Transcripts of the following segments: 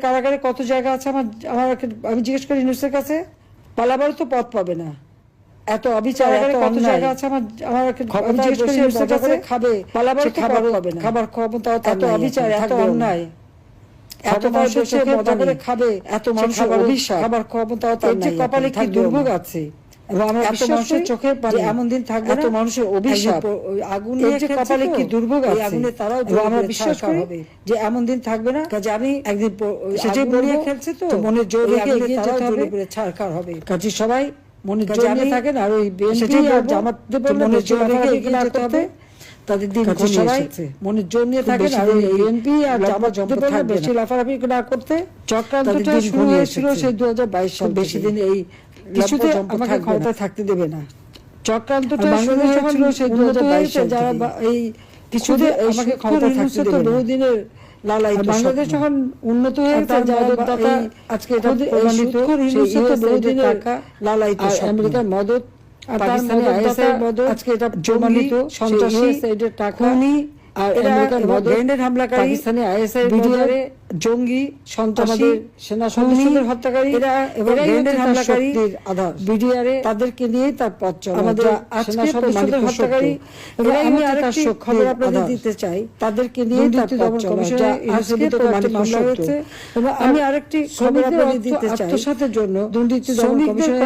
কারাগারে কত জায়গা আছে আমি জিজ্ঞেস করি ইউনুসের কাছে, পালাবারও তো পথ পাবে না। এত অবিচার, কত জায়গা আছে আমি জিজ্ঞেস করি ইউনুসের কাছে, খাবে পালাবারও খাবার পাবে না, খাবার ক্ষমতাও এত অবিচার, এত অন্যায়, এত মানুষের মজা করে খাবে, এত মানুষের অভিশাপ, খাবার ক্ষমতাও তার নাই। কপালে কি দুর্ভোগ আছে, এবং আমরা এত মানুষের চোখের পানি এমন দিন থাকবে, এত মানুষের অভিশাপ, আগুন নিয়ে কপালে কি দুর্ভোগ আছে, আগুনে তারাও আমরা বিশ্বাস করি যে এমন দিন থাকবে না। কাজে আমি একদিন সেটাই বলিয়ে খেলছে, তো মনের জোর রেখে তারাও জ্বলে পুড়ে ছারখার হবে। কাজে সবাই মনের জোর নিয়ে থাকেন, আর ওই বিএনপি আর জামাত মনের জোর রেখে এগিয়ে যেতে হবে। তাদের দিন সবাই মনের জোর নিয়ে থাকেন, আর ওই বিএনপি আর জামাত বেশি লাফালাফি না করতে। চক্রান্তটা শুরু হয়েছিল সেই 2022 সাল, বেশি দিন এই কিছুতে আমাকে ক্ষমতা থাকতে দেবে না। চক্রান্তটা শুরু হয়েছিল সেই 2022 সাল, যারা এই কিছুতে আমাকে ক্ষমতা থাকতে দেবে না। বহুদিনের লালাই, বাংলাদেশ যখন উন্নত হয়েছে, যারা আজকে এটা প্রমাণিত, বহুদিনের টাকা লালাই, আমেরিকার মদত, পাকিস্তানের আইএসআই মদত, আজকে এটা প্রমাণিত সন্ত্রাসী টাকা, আর আমেরিকার ব্যান্ডের হামলাকারী, পাকিস্তানি আইএসআই বিডিআরে জঙ্গি, সন্ত্রাসী, সেনা সদস্যদের হত্যাকারী, এরা এবং ব্যান্ডের হামলাকারী আধার বিডিআরে, তাদেরকে নিয়ে তার পথ চলা। আমাদের আজকে সদস্যদের হত্যাকারী, এবং আমি আরেকটি খবর আপনাদের দিতে চাই, তাদেরকে নিয়ে তার পথ চলা, যা আজকে প্রমাণিত মামলা হয়েছে। এবং আমি আরেকটি খবর আপনাদের দিতে চাই, আত্মসাতের জন্য দুর্নীতি দমন কমিশনের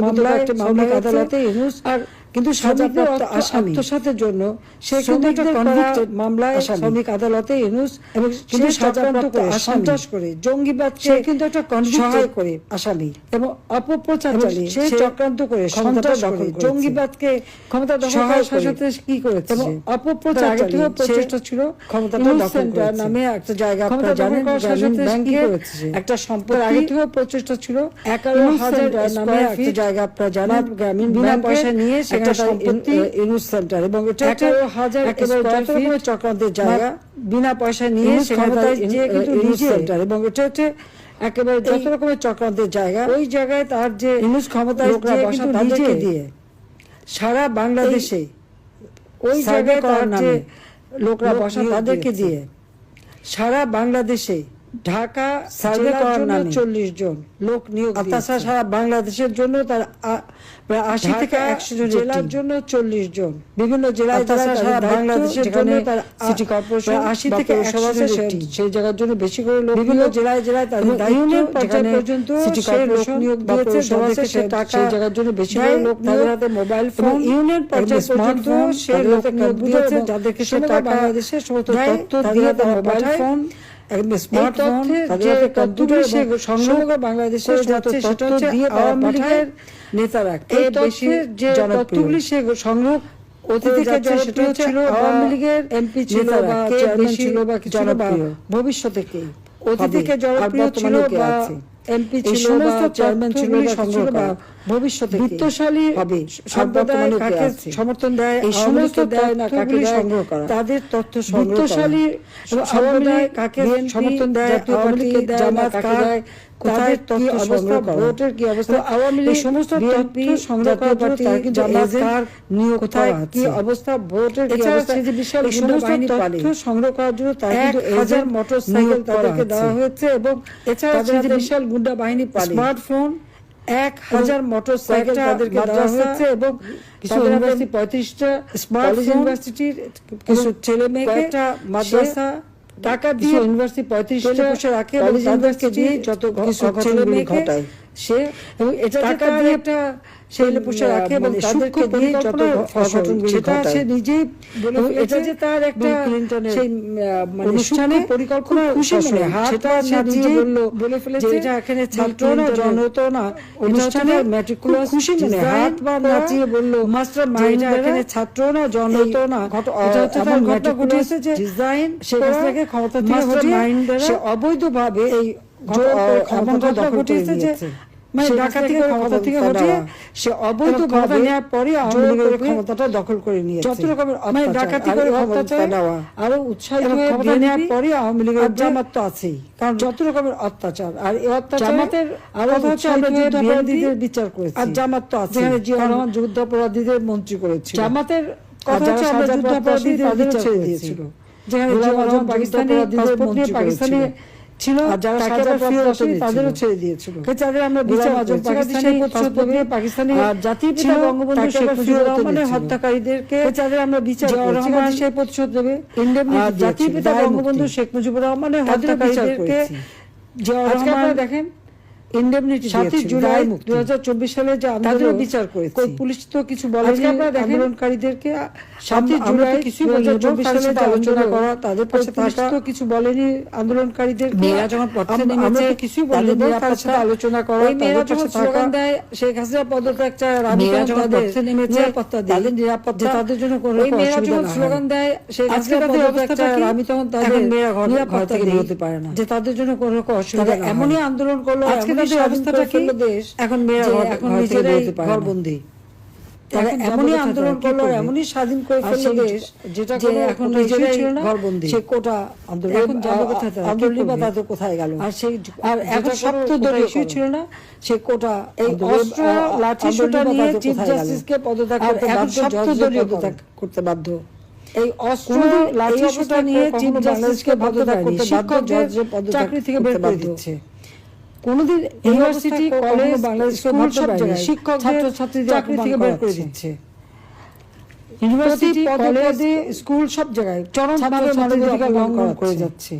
মামলায় একটা মামলা আদালতে ইউনুস আর কিন্তু শ্রমিকদের আত্মসাতের জন্য সে কিন্তু একটা কনভিক্টেড মামলায় শ্রমিক আদালতে ইউনুস, এবং কিন্তু সাজাপ্রাপ্ত সন্ত্রাস করে জঙ্গিবাদ, সে কিন্তু একটা সহায় করে আসামি, এবং অপপ্রচার চালিয়ে সে চক্রান্ত করে সন্ত্রাস করে জঙ্গিবাদকে ক্ষমতা দখল করার সাথে কি করেছে, এবং অপপ্রচার চালিয়ে প্রচেষ্টা ছিল ক্ষমতাটা দখল করার নামে একটা জায়গা, আপনারা জানেন, গ্রামীণ ব্যাংকে একটা সম্পত্তি আগে থেকেও প্রচেষ্টা ছিল 11,000 নামে একটা জায়গা, আপনারা জানেন, গ্রামীণ বিনা পয়সা নিয়ে একটা সম্পত্তি ইউনুস সেন্টার, এবং এটা 11,000 একেবারে চক্রান্তের জায়গা, বিনা পয়সা নিয়ে ক্ষমতায় যে কিন্তু নিজে সেন্টার, এবং এটা হচ্ছে একেবারে যত রকমের চক্রান্তের জায়গা। ওই জায়গায় তার যে ইউনুস ক্ষমতায় বসা তাদেরকে দিয়ে সারা বাংলাদেশে ওই জায়গায় তার যে লোকরা বসা তাদেরকে দিয়ে সারা বাংলাদেশে ঢাকা সার্ভে করার নামে 40 জন লোক নিয়োগ, তাছাড়া সারা বাংলাদেশের জন্য তার প্রায় 80 থেকে 100 জন, জেলার জন্য 40 জন, বিভিন্ন জেলায় সারা বাংলাদেশের জন্য তার সিটি কর্পোরেশন 80 থেকে 100 সেই জায়গার জন্য বেশি করে লোক, বিভিন্ন জেলায় তাদের ইউনিয়ন পর্যায় পর্যন্ত সিটি কর্পোরেশন নিয়োগ দিয়েছে, সে টাকা সেই জায়গার জন্য বেশি করে লোক, তাদের হাতে মোবাইল ফোন, ইউনিয়ন পর্যায় পর্যন্ত সে লোক নিয়োগ দিয়েছে, যাদেরকে সে টাকা বাংলাদেশের সমস্ত তথ্য দিয়ে তার মোবাইল ফোন, স্মার্টফোন, বাংলাদেশের আওয়ামী লীগের নেতারা এই তথ্যের যে তথ্যগুলি সে সংগ্রহ অতীতে সেটা ছিল আওয়ামী লীগের এমপি ছিল বা চেয়ারম্যান ছিল বা কিছু বা ভবিষ্যতে কে অতীতে জনপ্রিয় ছিল বা এমপি ছিল বা চেয়ারম্যান ছিল সংগ্রহ বা ভবিষ্যতে বিত্তশালী হবে, সম্প্রদায় কাকে সমর্থন দেয়, এই সমস্ত দেয় না কাকে সংগ্রহ করা, তাদের তথ্য বিত্তশালী সম্প্রদায় কাকে সমর্থন দেয়, আওয়ামী লীগকে দেয়, জামাত কাকে দেয়, কোথায় তথ্য অবস্থা, ভোটের কি অবস্থা, আওয়ামী লীগ সমস্ত তথ্য সংগ্রহ করার জন্য তার কি জামাত কার নিয়োগ কোথায় কি অবস্থা, ভোটের কি অবস্থা, এই বিশাল গুন্ডাবাহিনী তথ্য সংগ্রহ করার জন্য তার কিন্তু 1000 মোটরসাইকেল তাদেরকে দেওয়া হয়েছে, এবং এছাড়া তাদের বিশাল গুন্ডা বাহিনী পালে স্মার্টফোন 1000 মোটরসাইকেল তাদেরকে দেওয়া হয়েছে, এবং কিছু ইউনিভার্সিটি 35টা স্মার্ট ইউনিভার্সিটির কিছু ছেলে মেয়েকে একটা মাদ্রাসা টাকা দিয়ে ইউনিভার্সিটি 35টা বসে রাখে, এবং তাদেরকে দিয়ে যত কিছু ছেলে মেয়েকে ঘটায় সে, এবং এটা টাকা দিয়ে একটা ছেলে বসে রাখে, এবং তাদেরকে দিয়ে যত অঘটনগুলি ঘটায় সে নিজেই বলে, এটা যে তার একটা সেই অনুষ্ঠানে পরিকল্পনা খুশি মনে সেটা সে নিজেই বলে ফেলেছে, এটা এখানে ছাত্র না জনত না, অনুষ্ঠানে ম্যাট্রিকুলাস খুশি মনে হাত বা নাচিয়ে বলল মাস্টার মাইন্ড, এখানে ছাত্র না জনত না, এটা হচ্ছে তার ঘটনা ঘটেছে যে ডিজাইন সে থেকে ক্ষমতা থেকে হটিয়ে সে অবৈধভাবে এই ক্ষমতা ঘটিয়েছে, যে মানে ডাকাতি করে ক্ষমতা থেকে হটিয়ে সে অবৈধ ক্ষমতা নেওয়ার পরে আওয়ামী লীগের ক্ষমতাটা দখল করে নিয়েছে, যত রকমের মানে ডাকাতি করে ক্ষমতা নেওয়া আরো উৎসাহিত হয়ে ক্ষমতা নেওয়ার পরে আওয়ামী লীগের জামাত তো আছেই, কারণ যত রকমের অত্যাচার, আর এই অত্যাচার জামাতের আরো হচ্ছে আমরা যুদ্ধাপরাধীদের বিচার করেছি, আর জামাত তো আছে, জিয়া রহমান যুদ্ধাপরাধীদের মন্ত্রী করেছিল, জামাতের কথা হচ্ছে আমরা যুদ্ধাপরাধীদের বিচার ছেড়ে দিয়েছিল, যেখানে জিয়া রহমান পাকিস্তানি পাসপোর্ট নিয়ে পাকিস্তানে ছিল, আর যারা সাজা তাদেরও ছেড়ে দিয়েছিল। যাদের আমরা বিচার পাকিস্তানি জাতির পিতা বঙ্গবন্ধু শেখ মুজিবুর রহমানের হত্যাকারীদেরকে যাদের আমরা বিচার সেই প্রতিশোধ দেবে। জাতির পিতা বঙ্গবন্ধু শেখ মুজিবুর রহমানের হত্যাকারীদেরকে দেখেন ইন্ডেমনিটি 7 জুলাই 2024 সালে যে আন্দোলন বিচার করেছে, পুলিশ তো কিছু বলেনি আন্দোলনকারীদেরকে। 7 জুলাই কিছু 2024 সালে আলোচনা করা, তাদের পাশে তো কিছু বলেনি আন্দোলনকারীদেরকে। মেয়েরা যখন পথে নেমেছে কিছু বলেনি, তার সাথে আলোচনা করা, মেয়েরা যখন স্লোগান দেয় শেখ হাসিনা পদত্যাগ চায়, মেয়েরা যখন পথে নেমেছে তাদের নিরাপত্তা, তাদের জন্য কোনো অসুবিধা না। স্লোগান দেয় শেখ হাসিনা পদত্যাগ চায়, আমি তখন তাদের ঘর থেকে বের হতে পারে না, যে তাদের জন্য কোনো অসুবিধা না। এমনই আন্দোলন করলো, আজকে অবস্থাটা কি? এখন মেয়েরা এখন নিজেরাই ঘরবন্দি। এমনই আন্দোলন করলো, এমনই স্বাধীন করে ফেললো দেশ, যেটা এখন নিজেরাই ঘরবন্দি। সে কোটা আন্দোলন এখন যাবে কোথায়, আন্দোলন বা তাদের কোথায় গেল? আর সেই আর এখন সপ্তদলীয় ইস্যু ছিল না, সে কোটা এই অস্ত্র লাঠি সোটা নিয়ে চিফ জাস্টিসকে পদত্যাগ করতে বাধ্য, সপ্তদলীয় পদত্যাগ করতে বাধ্য। এই অস্ত্র লাঠি সোটা নিয়ে চিফ জাস্টিসকে পদত্যাগ করতে বাধ্য, জজের চাকরি থেকে বের করে দিচ্ছে। কোনদিন ইউনিভার্সিটি, কলেজ, বাংলাদেশ সব জায়গায় শিক্ষক, ছাত্রছাত্রীদের চাকরি থেকে বের করে দিচ্ছে। ইউনিভার্সিটি, কলেজ, স্কুল সব জায়গায় চরমভাবে মানবাধিকার লঙ্ঘন করে যাচ্ছে।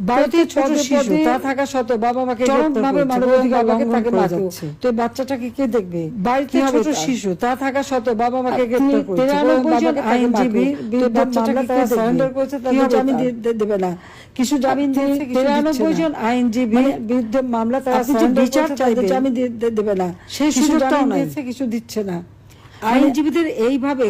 বাড়িতে ছোট শিশু তা থাকা সত্ত্বেও বাবা মাকে চরমভাবে মানবাধিকার লঙ্ঘন করে যাচ্ছে। তো বাচ্চাটাকে কে দেখবে? বাড়িতে ছোট শিশু তা থাকা সত্ত্বেও বাবা মাকে গ্রেফতার করেছে। 93 জন আইনজীবী বাচ্চাটাকে সারেন্ডার করেছে, তাদের জামিন দেবে না। কিছু জামিন দিয়েছে, 93 জন আইনজীবী বিরুদ্ধে মামলা, তারা বিচার চাইবে, জামিন দেবে না। সেই সুযোগটাও দিয়েছে, কিছু দিচ্ছে না। আইনজীবীদের এইভাবে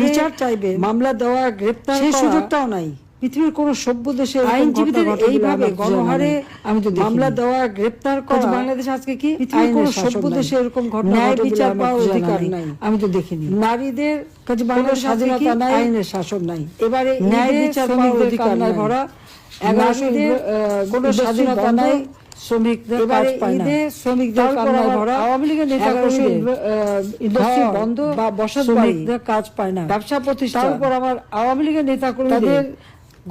বিচার চাইবে, মামলা দেওয়া, গ্রেফতার, সেই সুযোগটাও নাই। পৃথিবীর কোন সভ্য দেশে আইনজীবীদের এইভাবে গণহারে আমি তো মামলা দেওয়া, গ্রেফতার করা, বাংলাদেশ আজকে কি পৃথিবীর কোন সভ্য দেশে এরকম ঘটনা, ন্যায় বিচার পাওয়ার অধিকার নাই, আমি তো দেখিনি। নারীদের কাছে বাংলাদেশ স্বাধীনতা নাই, আইনের শাসন নাই, এবারে ন্যায় বিচার পাওয়ার অধিকার নাই ভরা। 1100 কোন স্বাধীনতা নাই, শ্রমিকদের কাজ পায় না, শ্রমিকদের কান্নায় ভরা। আওয়ামী লীগের নেতাকর্মীদের ইন্ডাস্ট্রি বন্ধ বা বসত বাড়িদের কাজ পায় না, ব্যবসা প্রতিষ্ঠান। তারপর আমার আওয়ামী লীগের নেতাকর্মীদের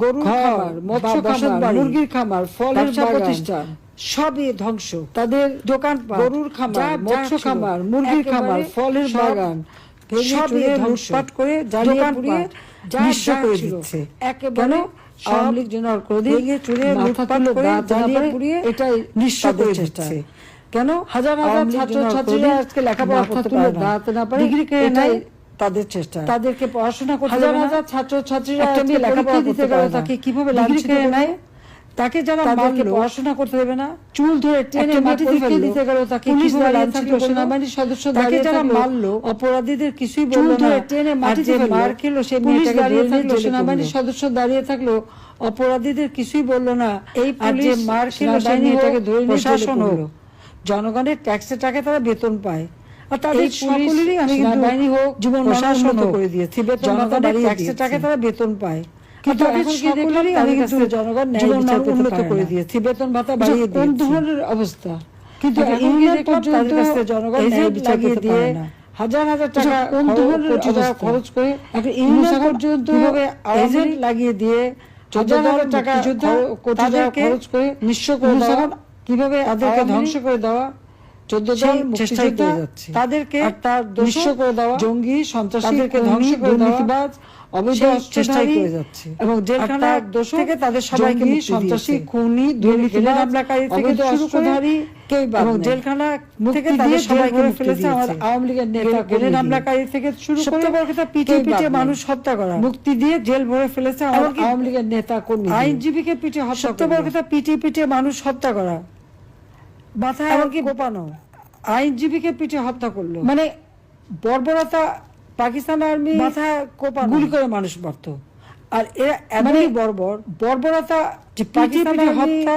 গরুর খামার, মৎস্য খামার, মুরগির খামার, ফলের প্রতিষ্ঠান সবই ধ্বংস। তাদের দোকান, গরুর খামার, মৎস্য খামার, মুরগির খামার, ফলের বাগান সবই লুটপাট করে জ্বালিয়ে পুড়িয়ে নিঃস্ব করে দিচ্ছে। একেবারে আওয়ামী লীগ যেন ভেঙে চুরে লুটপাট করে জ্বালিয়ে পুড়িয়ে এটাই নিঃস্ব করে দিচ্ছে। কেন? হাজার হাজার ছাত্রছাত্রীরা আজকে লেখাপড়া করতে পারে, ডিগ্রি কেড়ে নেয় তাদের চেষ্টা, তাদেরকে পড়াশোনা করতে, হাজার হাজার ছাত্রছাত্রীরা লেখাপড়া দিতে গেল, তাকে কিভাবে লাঞ্ছিত নেয়, তাকে যারা মারলো পড়াশোনা করতে দেবে না, চুল ধরে টেনে মাটিতে ফেলে দিতে গেল, তাকে পুলিশ দাঁড়িয়ে থাকলো, সেনাবাহিনীর সদস্য দাঁড়িয়ে যারা মারলো, অপরাধীদের কিছুই বললো না, টেনে মাটিতে মার খেলো, সে পুলিশ দাঁড়িয়ে থাকলো, সেনাবাহিনীর সদস্য দাঁড়িয়ে থাকলো, অপরাধীদের কিছুই বললো না। এই পুলিশ মার খেলো, সে মেয়েটাকে ধরে নিয়ে প্রশাসন হলো। জনগণের ট্যাক্সের টাকায় তারা বেতন পায়, আর তাদের সকলেরই আমি বাহিনী হোক জীবন প্রশাসন করে দিয়েছি, জনগণের ট্যাক্সের টাকায় তারা বেতন পায়। কিন্তু এখন সকলেরই আমি কিন্তু জনগণ জীবন উন্নত করে দিয়েছি, বেতন ভাতা বাড়িয়ে দিয়েছি। কোন ধরনের অবস্থা! কিন্তু এখন কি দেখলাম তাদের কাছে জনগণ ন্যায় বিচার পেতে পারে না। হাজার হাজার টাকা কোন ধরনের খরচ করে একটা ইউনিয়ন পর্যন্ত এজেন্ট লাগিয়ে দিয়ে হাজার হাজার টাকা কোটি টাকা খরচ করে নিঃস্ব করে দেওয়া, কিভাবে তাদেরকে ধ্বংস করে দেওয়া, 14 জন মুক্তিযোদ্ধা তাদেরকে নিঃস্ব করে দেওয়া, জঙ্গি সন্ত্রাসীদেরকে ধ্বংস করে দেওয়া, অবৈধ অস্ত্রধারী করে যাচ্ছে এবং জেলখানার দোষ থেকে তাদের সবাইকে সন্ত্রাসী, খুনি, দুর্নীতিবাজ, হামলাকারী থেকে অস্ত্রধারী কেউ এবং জেলখানা থেকে তাদের সবাইকে ফেলেছে আমার আওয়ামী লীগের নেতা, গ্রেনেড হামলাকারী থেকে শুরু করে পিটিয়ে পিটিয়ে মানুষ হত্যা করা, মুক্তি দিয়ে জেল ভরে ফেলেছে আমার আওয়ামী লীগের নেতা কর্মী, আইনজীবীকে পিটিয়ে হত্যা, সত্যবর কথা পিটিয়ে পিটিয়ে মানুষ হত্যা করা, মাথায় এমনকি কোপানো, আইনজীবীকে পিটিয়ে হত্যা করলো। মানে বর্বরতা! পাকিস্তান আর্মি মাথায় কোপা গুলি করে মানুষ মারত, আর এরা এমনই বর্বরতা যে পাকিস্তানের হত্যা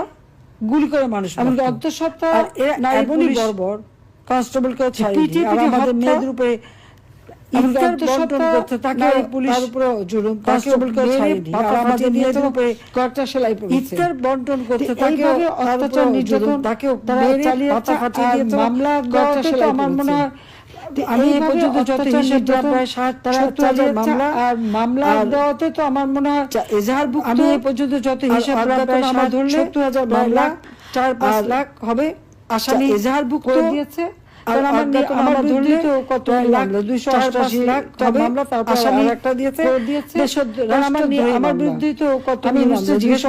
গুলি করে মানুষ, এমনকি অন্তঃসত্ত্বা, আর এরা এমনই বর্বর, কনস্টেবলকেও ছাড়িয়ে আর আমাদের মেয়েদের উপরে বন্টন করতে, অত্যাচার নির্যাতন তাকেও চালিয়ে মামলা। আমার মনে হয় আমি এই পর্যন্ত যত হিসেব প্রায় 70,000 মামলা আর মামলা দেওয়াতে তো আমার মনে হয় এজাহারভুক্ত আমি এই পর্যন্ত যত হিসেব প্রায় আমরা ধরলে 70,000 মামলা 4-5 লাখ হবে আসামি এজাহারভুক্ত দিয়েছে। কারণ আমার ধরলে তো কত মামলা 288 লাখ মামলা, তারপর আসামি একটা দিয়েছে। আমার বিরুদ্ধে তো কত আমি নিশ্চয় জিজ্ঞেস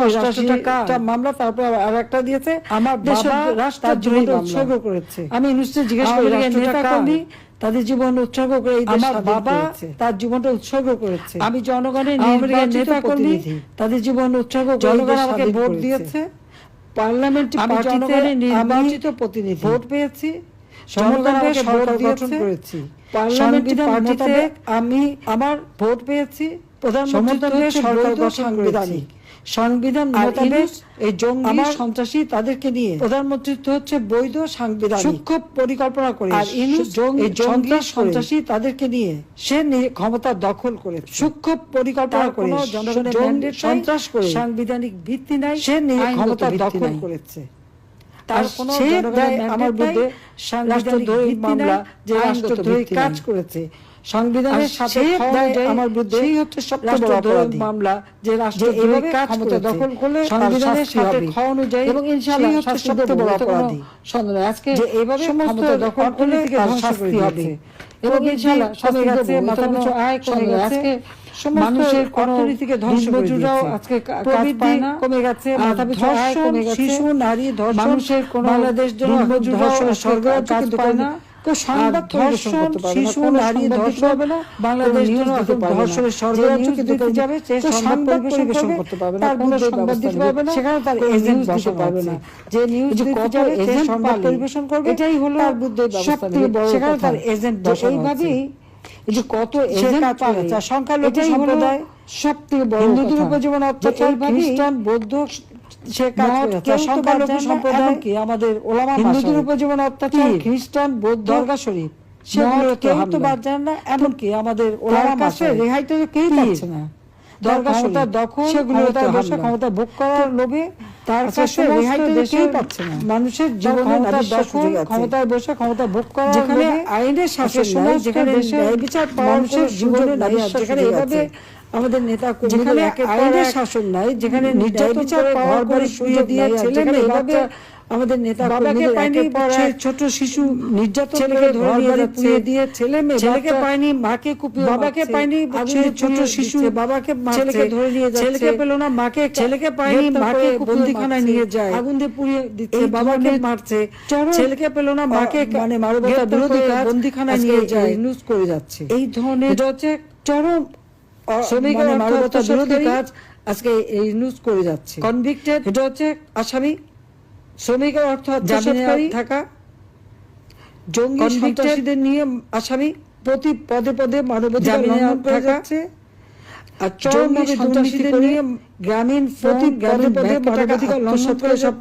টাকা মামলা, তারপর আর একটা দিয়েছে। আমার বাবা রাষ্ট্রের জীবন উৎসর্গ করেছে। আমি নিশ্চয় জিজ্ঞেস করি নেতা কর্মী তাদের জীবন উৎসর্গ করে আমার বাবা তার জীবনটা উৎসর্গ করেছে। আমি জনগণের নির্বাচিত প্রতিনিধি, তাদের জীবন উৎসর্গ করে জনগণ আমাকে ভোট দিয়েছে। পার্লামেন্টে জনগণের নির্বাচিত প্রতিনিধি ভোট পেয়েছি, জনগণকে সরকার গঠন করেছি। পার্লামেন্টের মোতাবেক আমি আমার ভোট পেয়েছি। প্রধানমন্ত্রী সরকার গঠন করেছি। সংবিধান মোতাবেক এই জঙ্গি সন্ত্রাসী তাদেরকে নিয়ে প্রধানমন্ত্রী হচ্ছে বৈধ সাংবিধানিক সূক্ষ্ম পরিকল্পনা করে, আর জঙ্গি সন্ত্রাসী তাদেরকে নিয়ে সে ক্ষমতা দখল করে সূক্ষ্ম পরিকল্পনা করে জনগণের সন্ত্রাস করে সাংবিধানিক ভিত্তি নাই, সে ক্ষমতা দখল করেছে। তার কোন আমার বিরুদ্ধে রাষ্ট্রদ্রোহী মামলা যে রাষ্ট্রদ্রোহী কাজ করেছে সংবিধানের সাথে আমার বিরুদ্ধে সেই হচ্ছে সবচেয়ে বড় অপরাধী মামলা যে রাষ্ট্রদ্রোহী কাজ ক্ষমতা দখল করলে সংবিধানের সাথে খ অনুযায়ী এবং ইনশাআল্লাহ হচ্ছে সবচেয়ে বড় অপরাধী। আজকে যে এইভাবে ক্ষমতা দখল করলে তার শাস্তি হবে এবং ইনশাআল্লাহ শাস্তি দেব। মাথাপিছু আয় কমে গেছে, মানুষের অর্থনীতিকে ধ্বংস করে দিয়েছে। আজকে কাজ পায় না, কমে গেছে, মাথাপিছু আয় কমে গেছে, শিশু নারী ধর্ষণ, মানুষের কোন বাংলাদেশ জন্য ধর্ষণ স্বর্গ কাজ পায় না, সংবাদ ধর্ষণ শিশু নারী ধর্ষণ হবে না, বাংলাদেশ ধর্ষণের সর্বোচ্চ দিতে যাবে, সে সংবাদ পরিবেশন করতে পারবে না, কোনো সংবাদ দিতে পারবে না, সেখানে তার এজেন্ট দিতে পারবে না, যে নিউজ দিতে যাবে সে সংবাদ পরিবেশন করবে, এটাই হলো তার বুদ্ধি ব্যবস্থা নেবে, সেখানে তার এজেন্ট বসে। এইভাবেই এই যে কত এজেন্ট পাওয়া যাচ্ছে, সংখ্যালঘু সম্প্রদায় সবথেকে বড় হিন্দুদের উপর যেমন অত্যাচার, খ্রিস্টান বৌদ্ধ সে কাজ করেছে, সংখ্যালঘু সম্প্রদায় কি আমাদের ওলামা হিন্দুদের উপর যেমন অত্যাচার, খ্রিস্টান বৌদ্ধ দরগা শরীফ সেগুলো কেউ তো বাদ যায় না, এমনকি আমাদের ওলামা কাছে রেহাই তো কেউ পাচ্ছে না। দরগা শরীফ দখল, সেগুলো ক্ষমতা ভোগ করার লোভে তার কাছে রেহাই তো কেউ পাচ্ছে না। মানুষের জীবনে দখল, ক্ষমতায় বসে ক্ষমতা ভোগ করা, যেখানে আইনের শাসন নাই, যেখানে ন্যায় বিচার মানুষের জীবনে যেখানে এভাবে আমাদের নেতা যেখানে আইনের শাসন নাই, যেখানে নির্যাতন করে ঘর বাড়ি শুয়ে দিয়ে ছেলে মেয়ে এভাবে আমাদের নেতা বাবাকে পায়নি, ছোট শিশু নির্যাতন ছেলেকে ঘর বাড়ি পুড়িয়ে দিয়ে ছেলে মেয়ে, ছেলেকে পায়নি মাকে কুপিয়ে, বাবাকে পায়নি ছোট শিশু বাবাকে ছেলেকে ধরে নিয়ে যায়, ছেলেকে পেল না মাকে, ছেলেকে পায়নি মাকে বন্দিখানায় নিয়ে যায়, আগুন দিয়ে পুড়িয়ে দিচ্ছে, বাবাকে মারছে, ছেলেকে পেল না মাকে মানে মানবতা বিরোধী বন্দিখানায় নিয়ে যায়, নিউজ করে যাচ্ছে। এই ধরনের এটা হচ্ছে চরম শ্রমিকের মানবতা বিরোধী কাজ আজকে এই নিউজ করে যাচ্ছে। কনভিক্টেড এটা হচ্ছে আসামি, শ্রমিকের অর্থ জামিনে থাকা, জঙ্গি সন্ত্রাসীদের নিয়ে আসামি, প্রতি পদে পদে মানবাধিকার লঙ্ঘন করে যাচ্ছে, আর চরমভাবে সন্ত্রাসীদের নিয়ে গ্রামীণ প্রতি পদে পদে মানবাধিকার লঙ্ঘন করে সব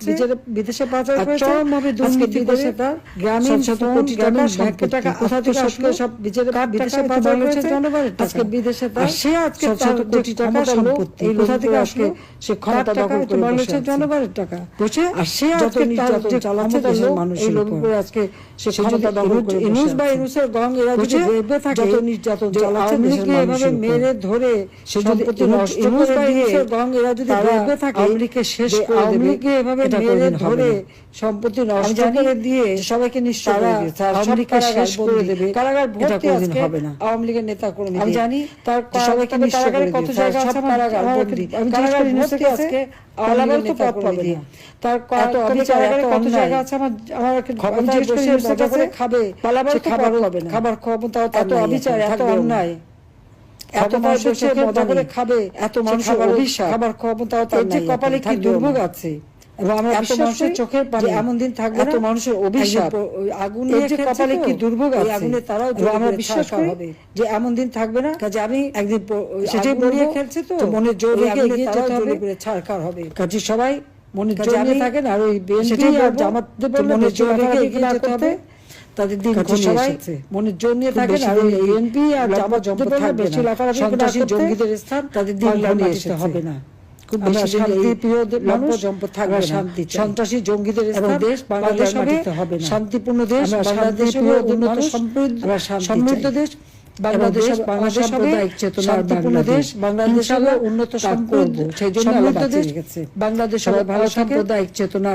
বিদেশে পাচার করেছে, চরমভাবে দুর্নীতি করে তার গ্রামীণ শত কোটি টাকা ব্যাংকে টাকা কোথা থেকে আসলো সব বিদেশে পাচার করেছে জনগণের টাকা, আজকে বিদেশে তার সে আজকে শত কোটি টাকা সম্পত্তি কোথা থেকে আসলো, সে ক্ষমতা দখল করে বসে জনগণের টাকা বসে, আর সে আজকে তার চালাচ্ছে দেশের মানুষের উপর, আজকে সে ক্ষমতা দখল করে ইনুস বা ইনুসের গং এরা যদি ভেবে থাকে যত নির্যাতন চালাচ্ছে দেশের মানুষের উপর, মেরে ধরে সে যদি ইনুস বা ইনুসের গং এরা যদি ভেবে থাকে আওয়ামীকে শেষ করে দেবে, আওয়ামীকে এভাবে মেরে ধরে সম্পত্তি নষ্ট করে দিয়ে সবাইকে নিঃস্ব করে দিয়েছে, আওয়ামীকে শেষ করে দেবে, কারাগার ভর্তি আজকে হবে না আওয়ামী লীগের নেতা কর্মী, আমি জানি তার সবাইকে নিঃস্ব করে দিয়েছে, কত জায়গা আছে কারাগার বন্দী, কারাগার ভর্তি আজকে আওয়ামী লীগের নেতা পাবে না, তার এত অবিচার কত জায়গা আছে আমার ক্ষমতায় বসে মজা করে খাবে, পালাবার খাবার পাবে না, খাবার ক্ষমতাও এত অবিচার এত অন্যায়, এত মানুষের মজা করে খাবে, এত মানুষের অভিশাপ, খাবার ক্ষমতাও তার নাই, কপালে কি দুর্ভোগ আছে, এবং আমরা এত মানুষের চোখের পানি এমন দিন থাকবে, এত মানুষের অভিশাপ, আগুনের যে কপালে কি দুর্ভোগ আছে, আগুনে তারাও আমরা বিশ্বাস করি যে এমন দিন থাকবে না, কাজে আমি একদিন সেটাই বলিয়ে খেলছে তো মনে জোর রেখে এগিয়ে যেতে হবে, ছাড়কার হবে, কাজে সবাই মনে জোর নিয়ে থাকেন, আর ওই বিএনপি আর জামাতদের মনে জোর রেখে এগিয়ে যেতে হবে, তাদের দিন সবাই মনে জোর নিয়ে থাকেন, আর ওই বিএনপি আর জামাত থাকবে না, সন্ত্রাসী জঙ্গিদের স্থান তাদের দিন ঘনিয়ে আসতে হবে না। খুব বেশি শান্তিপ্রিয় মানুষ, থাকবে শান্তি, সন্ত্রাসী জঙ্গিদের এবং দেশ বাংলাদেশ হবে না, শান্তিপূর্ণ দেশ বাংলাদেশ হবে, উন্নত সমৃদ্ধ দেশ বাংলাদেশ, বাংলাদেশ সাম্প্রদায়িক চেতনার বাংলাদেশ, বাংলাদেশ হবে উন্নত সমৃদ্ধ, সেই জন্য বাংলাদেশ ভালো সাম্প্রদায়িক চেতনা।